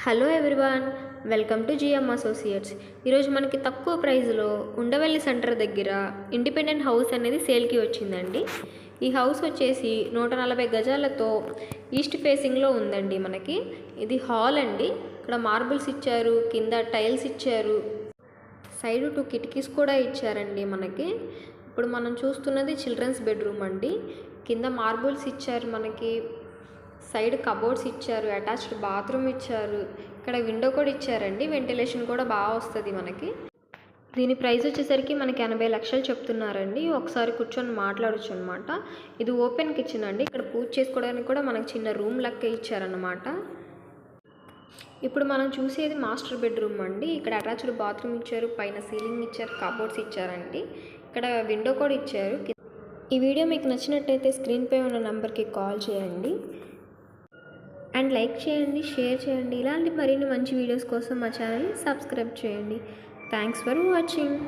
Hello everyone, welcome to GM associates. ఈరోజు మనకి తక్కువ ప్రైస్లో ఉండవల్లి సెంటర్ దగ్గర ఇండిపెండెంట్ హౌస్ అనేది సేల్కి వచ్చిందండి. ఈ హౌస్ వచ్చేసి 140 గజాలతో ఈస్ట్ ఫేసింగ్లో ఉందండి. మనకి ఇది హాల్ అండి. ఇక్కడ మార్బుల్స్ ఇచ్చారు, కింద టైల్స్ ఇచ్చారు, సైడ్ 2 కిటికీస్ కూడా ఇచ్చారండి. మనకి ఇప్పుడు మనం చూస్తున్నది చిల్డ్రన్స్ బెడ్రూమ్ అండి. కింద మార్బుల్స్ ఇచ్చారు, మనకి సైడ్ కబోర్డ్స్ ఇచ్చారు, అటాచ్డ్ బాత్రూమ్ ఇచ్చారు, ఇక్కడ విండో కూడా ఇచ్చారండి. వెంటిలేషన్ కూడా బాగా వస్తుంది మనకి. దీని ప్రైస్ వచ్చేసరికి మనకి 80 లక్షలు చెప్తున్నారండి. ఒకసారి కూర్చొని మాట్లాడచ్చు అనమాట. ఇది ఓపెన్ కిచెన్ అండి. ఇక్కడ పూజ చేసుకోవడానికి కూడా మనకి చిన్న రూమ్ లెక్క ఇచ్చారనమాట. ఇప్పుడు మనం చూసేది మాస్టర్ బెడ్రూమ్ అండి. ఇక్కడ అటాచ్డ్ బాత్రూమ్ ఇచ్చారు, పైన సీలింగ్ ఇచ్చారు, కబోర్డ్స్ ఇచ్చారండి, ఇక్కడ విండో కూడా ఇచ్చారు. ఈ వీడియో మీకు నచ్చినట్టయితే స్క్రీన్పై ఉన్న నెంబర్కి కాల్ చేయండి అండ్ లైక్ చేయండి, షేర్ చేయండి. ఇలాంటి మరిన్ని మంచి వీడియోస్ కోసం మా ఛానల్ని సబ్స్క్రైబ్ చేయండి. Thanks for watching.